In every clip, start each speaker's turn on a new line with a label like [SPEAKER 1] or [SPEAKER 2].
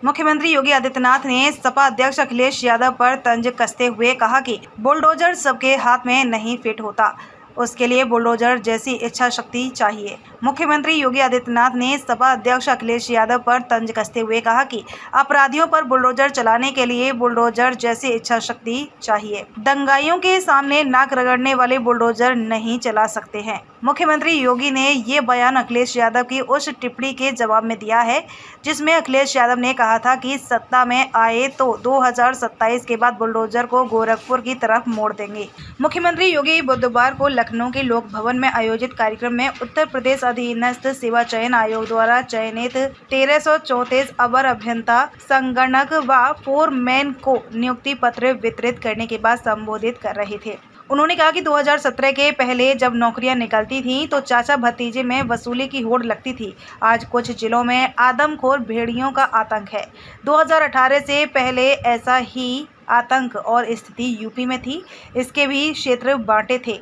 [SPEAKER 1] मुख्यमंत्री योगी आदित्यनाथ ने सपा अध्यक्ष अखिलेश यादव पर तंज कसते हुए कहा कि बुलडोजर सबके हाथ में नहीं फिट होता, उसके लिए बुलडोजर जैसी इच्छा शक्ति चाहिए। मुख्यमंत्री योगी आदित्यनाथ ने सपा अध्यक्ष अखिलेश यादव पर तंज कसते हुए कहा कि अपराधियों पर बुलडोजर चलाने के लिए बुलडोजर जैसी इच्छा शक्ति चाहिए। दंगाइयों के सामने नाक रगड़ने वाले बुलडोजर नहीं चला सकते हैं। मुख्यमंत्री योगी ने ये बयान अखिलेश यादव की उस टिप्पणी के जवाब में दिया है जिसमें अखिलेश यादव ने कहा था कि सत्ता में आए तो 2027 के बाद बुलडोजर को गोरखपुर की तरफ मोड़ देंगे। मुख्यमंत्री योगी बुधवार को लखनऊ के लोक भवन में आयोजित कार्यक्रम में उत्तर प्रदेश अधीनस्थ सेवा चयन आयोग द्वारा चयनित 1334 अवर अभियंता, संगणक व फोरमैन को नियुक्ति पत्र वितरित करने के बाद संबोधित कर रहे थे। उन्होंने कहा कि 2017 के पहले जब नौकरियां निकलती थीं तो चाचा भतीजे में वसूली की होड़ लगती थी। आज कुछ जिलों में आदमखोर भेड़ियों का आतंक है। 2018 से पहले ऐसा ही आतंक और स्थिति यूपी में थी। इसके भी क्षेत्र बांटे थे।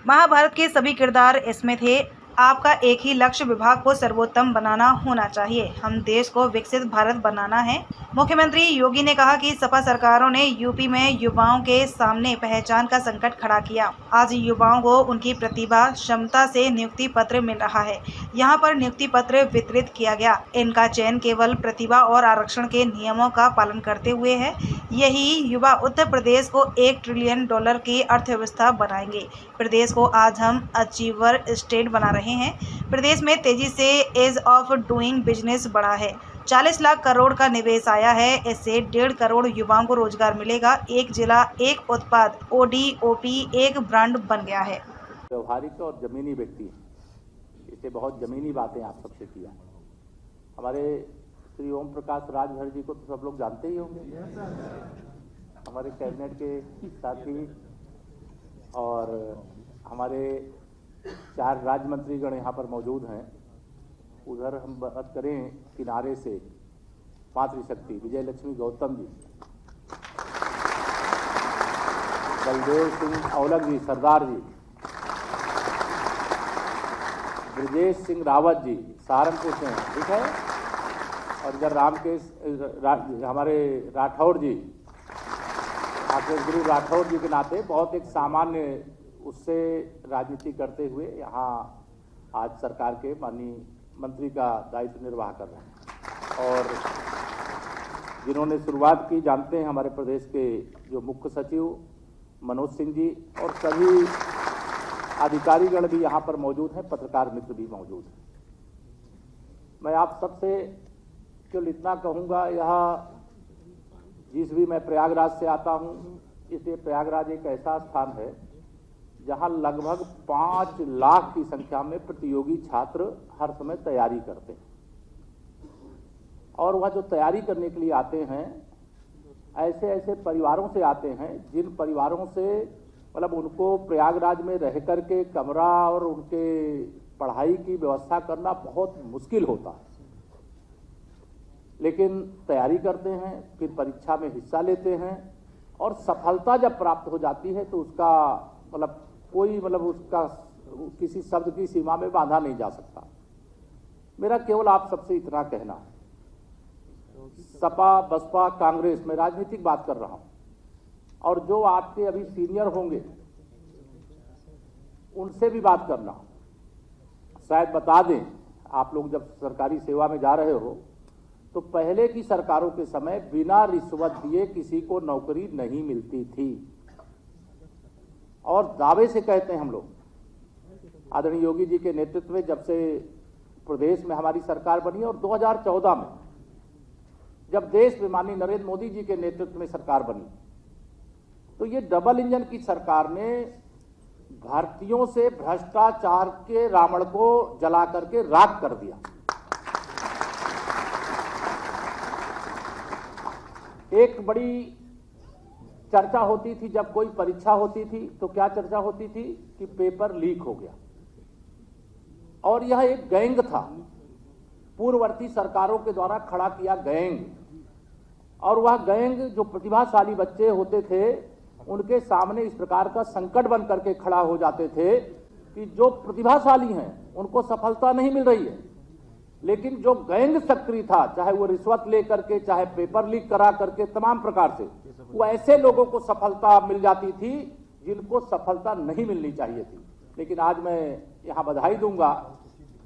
[SPEAKER 1] महाभारत के सभी किरदार इसमें थे। आपका एक ही लक्ष्य विभाग को सर्वोत्तम बनाना होना चाहिए। हम देश को विकसित भारत बनाना है। मुख्यमंत्री योगी ने कहा कि सपा सरकारों ने यूपी में युवाओं के सामने पहचान का संकट खड़ा किया। आज युवाओं को उनकी प्रतिभा क्षमता से नियुक्ति पत्र मिल रहा है। यहाँ पर नियुक्ति पत्र वितरित किया गया। इनका चयन केवल प्रतिभा और आरक्षण के नियमों का पालन करते हुए है। यही युवा उत्तर प्रदेश को $1 ट्रिलियन की अर्थव्यवस्था बनाएंगे। प्रदेश को आज हम अचीवर स्टेट बना रहे हैं। प्रदेश में तेजी से एज ऑफ डूइंग बिजनेस बढ़ा है। 40 लाख करोड़ का निवेश आया है। इससे 1.5 करोड़ युवाओं को रोजगार मिलेगा। एक जिला एक उत्पाद ODOP एक ब्रांड बन गया है।
[SPEAKER 2] व्यवहारिक और जमीनी व्यक्ति, इससे बहुत जमीनी बातें आप सबसे किया। हमारे श्री ओम प्रकाश राजभर जी को तो सब लोग जानते ही होंगे, हमारे कैबिनेट के साथी, और हमारे 4 राज्य मंत्रीगण यहाँ पर मौजूद हैं। उधर हम बात करें किनारे से मातृशक्ति विजय लक्ष्मी गौतम जी, बलदेव सिंह औलख जी, सरदार जी, ब्रजेश सिंह रावत जी सहारनपुर से हैं, ठीक है। और इधर हमारे राठौड़ जी, राकेश गुरु राठौड़ जी के नाते बहुत एक सामान्य उससे राजनीति करते हुए यहाँ आज सरकार के माननीय मंत्री का दायित्व निर्वाह कर रहे हैं। और जिन्होंने शुरुआत की जानते हैं हमारे प्रदेश के जो मुख्य सचिव मनोज सिंह जी, और सभी अधिकारीगण भी यहाँ पर मौजूद हैं, पत्रकार मित्र भी मौजूद हैं। मैं आप सबसे केवल इतना कहूँगा, यह जिस भी मैं प्रयागराज से आता हूँ, इसलिए प्रयागराज एक ऐसा स्थान है जहाँ लगभग 5 लाख की संख्या में प्रतियोगी छात्र हर समय तैयारी करते हैं। और वह जो तैयारी करने के लिए आते हैं, ऐसे ऐसे परिवारों से आते हैं जिन परिवारों से मतलब उनको प्रयागराज में रह कर के कमरा और उनके पढ़ाई की व्यवस्था करना बहुत मुश्किल होता है। लेकिन तैयारी करते हैं, फिर परीक्षा में हिस्सा लेते हैं, और सफलता जब प्राप्त हो जाती है तो उसका कोई उसका किसी शब्द की सीमा में बांधा नहीं जा सकता। मेरा केवल आप सबसे इतना कहना है, सपा बसपा कांग्रेस में राजनीतिक बात कर रहा हूं, और जो आपके अभी सीनियर होंगे उनसे भी बात करना। शायद बता दें, आप लोग जब सरकारी सेवा में जा रहे हो तो पहले की सरकारों के समय बिना रिश्वत दिए किसी को नौकरी नहीं मिलती थी। और दावे से कहते हैं हम लोग, आदरणीय योगी जी के नेतृत्व में जब से प्रदेश में हमारी सरकार बनी, और 2014 में जब देश में माननीय नरेंद्र मोदी जी के नेतृत्व में सरकार बनी, तो ये डबल इंजन की सरकार ने भर्तियों से भ्रष्टाचार के रावण को जला करके राख कर दिया। एक बड़ी चर्चा होती थी जब कोई परीक्षा होती थी, तो क्या चर्चा होती थी कि पेपर लीक हो गया। और यह एक गैंग था, पूर्ववर्ती सरकारों के द्वारा खड़ा किया गैंग। और वह गैंग जो प्रतिभाशाली बच्चे होते थे उनके सामने इस प्रकार का संकट बन करके खड़ा हो जाते थे कि जो प्रतिभाशाली हैं उनको सफलता नहीं मिल रही है, लेकिन जो गैंग सक्रिय था, चाहे वो रिश्वत लेकर के, चाहे पेपर लीक करा करके, तमाम प्रकार से, वो ऐसे लोगों को सफलता मिल जाती थी जिनको सफलता नहीं मिलनी चाहिए थी। लेकिन आज मैं यहाँ बधाई दूंगा,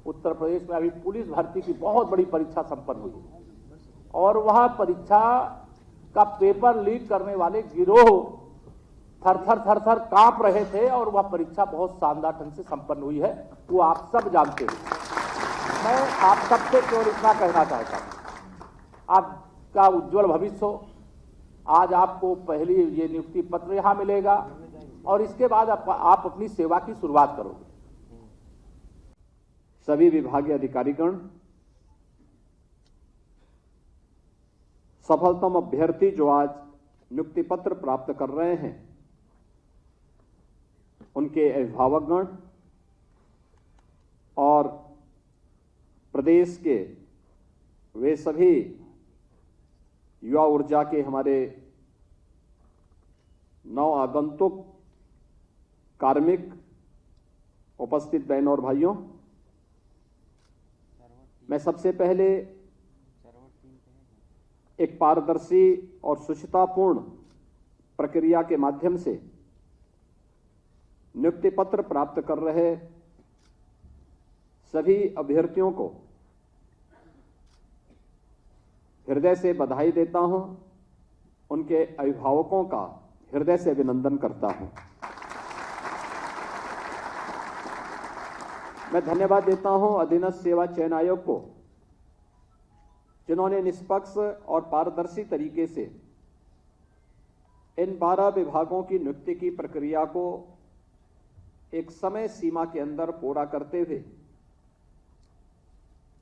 [SPEAKER 2] उत्तर प्रदेश में अभी पुलिस भर्ती की बहुत बड़ी परीक्षा संपन्न हुई और वह परीक्षा का पेपर लीक करने वाले गिरोह थर-थर कांप रहे थे और वह परीक्षा बहुत शानदार ढंग से संपन्न हुई है, वो आप सब जानते हैं। मैं आप सबसे केवल इतना कहना चाहता हूं, आपका उज्जवल भविष्य हो। आज आपको पहली ये नियुक्ति पत्र यहां मिलेगा और इसके बाद आप अपनी सेवा की शुरुआत करोगे।
[SPEAKER 3] सभी विभागीय अधिकारीगण, सफलतम अभ्यर्थी जो आज नियुक्ति पत्र प्राप्त कर रहे हैं, उनके अभिभावकगण और प्रदेश के वे सभी युवा ऊर्जा के हमारे नव आगंतुक कार्मिक उपस्थित बहनों और भाइयों, मैं सबसे पहले एक पारदर्शी और शुचितापूर्ण प्रक्रिया के माध्यम से नियुक्ति पत्र प्राप्त कर रहे सभी अभ्यर्थियों को हृदय से बधाई देता हूं, उनके अभिभावकों का हृदय से अभिनंदन करता हूं। मैं धन्यवाद देता हूं अधीनस्थ सेवा चयन आयोग को, जिन्होंने निष्पक्ष और पारदर्शी तरीके से इन 12 विभागों की नियुक्ति की प्रक्रिया को एक समय सीमा के अंदर पूरा करते हुए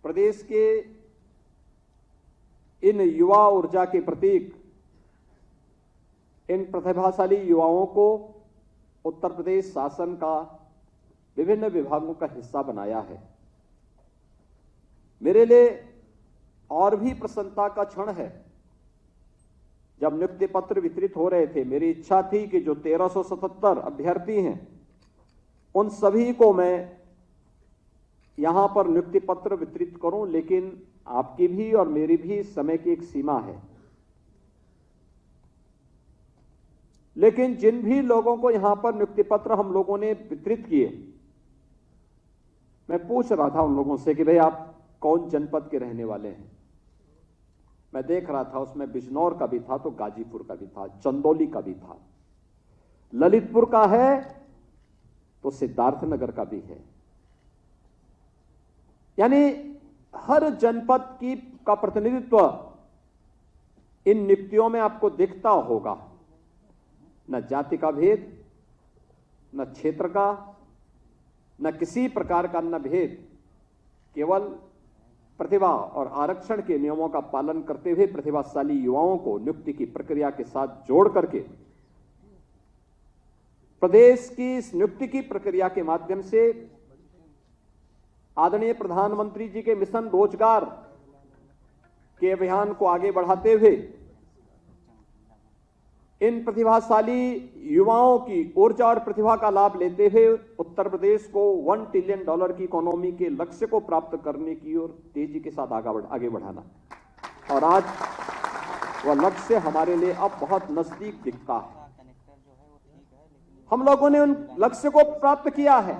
[SPEAKER 3] प्रदेश के इन युवा ऊर्जा के प्रतीक, इन प्रतिभाशाली युवाओं को उत्तर प्रदेश शासन का विभिन्न विभागों का हिस्सा बनाया है। मेरे लिए और भी प्रसन्नता का क्षण है, जब नियुक्ति पत्र वितरित हो रहे थे, मेरी इच्छा थी कि जो 1377 अभ्यर्थी हैं, उन सभी को मैं यहां पर नियुक्ति पत्र वितरित करूं, लेकिन आपकी भी और मेरी भी समय की एक सीमा है। लेकिन जिन भी लोगों को यहां पर नियुक्ति पत्र हम लोगों ने वितरित किए, मैं पूछ रहा था उन लोगों से कि भाई आप कौन जनपद के रहने वाले हैं। मैं देख रहा था, उसमें बिजनौर का भी था तो गाजीपुर का भी था, चंदौली का भी था, ललितपुर का है तो सिद्धार्थनगर का भी है। यानी हर जनपद का प्रतिनिधित्व इन नियुक्तियों में आपको दिखता होगा। न जाति का भेद, न क्षेत्र का, न किसी प्रकार का न भेद, केवल प्रतिभा और आरक्षण के नियमों का पालन करते हुए प्रतिभाशाली युवाओं को नियुक्ति की प्रक्रिया के साथ जोड़ करके प्रदेश की इस नियुक्ति की प्रक्रिया के माध्यम से आदरणीय प्रधानमंत्री जी के मिशन रोजगार के अभियान को आगे बढ़ाते हुए इन प्रतिभाशाली युवाओं की ऊर्जा और प्रतिभा का लाभ लेते हुए उत्तर प्रदेश को $1 ट्रिलियन की इकोनॉमी के लक्ष्य को प्राप्त करने की ओर तेजी के साथ आगे बढ़ाना, और आज वह लक्ष्य हमारे लिए अब बहुत नजदीक दिखता है। हम लोगों ने उन लक्ष्य को प्राप्त किया है।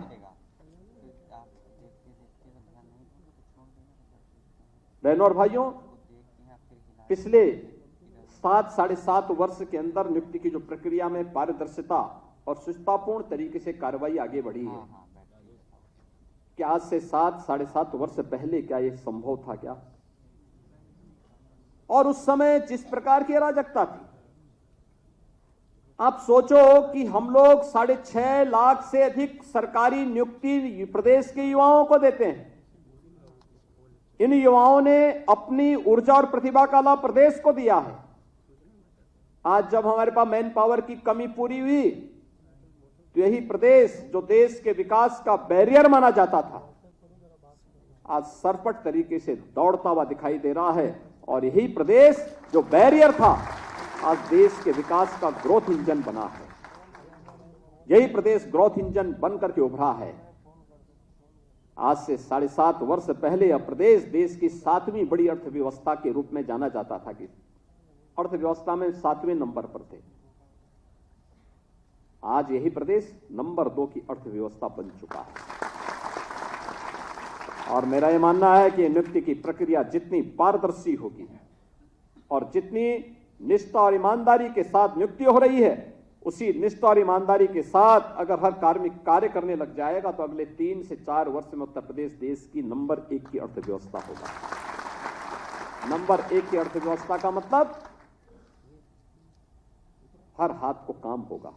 [SPEAKER 3] बहनों और भाइयों, पिछले 7-7.5 वर्ष के अंदर नियुक्ति की जो प्रक्रिया में पारदर्शिता और सुचितापूर्ण तरीके से कार्रवाई आगे बढ़ी है, क्या आज से 7-7.5 वर्ष पहले क्या यह संभव था क्या? और उस समय जिस प्रकार की अराजकता थी, आप सोचो कि हम लोग 6.5 लाख से अधिक सरकारी नियुक्ति प्रदेश के युवाओं को देते हैं। इन युवाओं ने अपनी ऊर्जा और प्रतिभा का लाभ प्रदेश को दिया है। आज जब हमारे पास मैन पावर की कमी पूरी हुई, तो यही प्रदेश जो देश के विकास का बैरियर माना जाता था, आज सरपट तरीके से दौड़ता हुआ दिखाई दे रहा है। और यही प्रदेश जो बैरियर था, आज देश के विकास का ग्रोथ इंजन बना है। यही प्रदेश ग्रोथ इंजन बनकर के उभरा है। आज से 7.5 वर्ष पहले यह प्रदेश देश की 7वीं बड़ी अर्थव्यवस्था के रूप में जाना जाता था कि अर्थव्यवस्था में 7वें नंबर पर थे। आज यही प्रदेश नंबर 2 की अर्थव्यवस्था बन चुका है। और मेरा यह मानना है कि नियुक्ति की प्रक्रिया जितनी पारदर्शी होगी और जितनी निष्ठा और ईमानदारी के साथ नियुक्ति हो रही है, उसी निष्ठा और ईमानदारी के साथ अगर हर कार्मिक कार्य करने लग जाएगा तो अगले 3 से 4 वर्ष में उत्तर प्रदेश देश की नंबर 1 की अर्थव्यवस्था होगा। नंबर 1 की अर्थव्यवस्था का मतलब हर हाथ को काम होगा,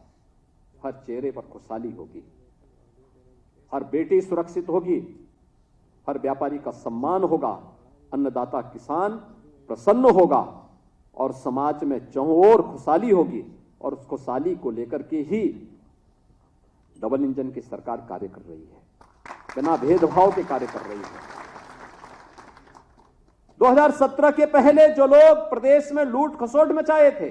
[SPEAKER 3] हर चेहरे पर खुशहाली होगी, हर बेटी सुरक्षित होगी, हर व्यापारी का सम्मान होगा, अन्नदाता किसान प्रसन्न होगा और समाज में चारों ओर खुशहाली होगी। और उस खुशहाली को लेकर के ही डबल इंजन की सरकार कार्य कर रही है, बिना भेदभाव के कार्य कर रही है। 2017 के पहले जो लोग प्रदेश में लूट खसोट मचाए थे,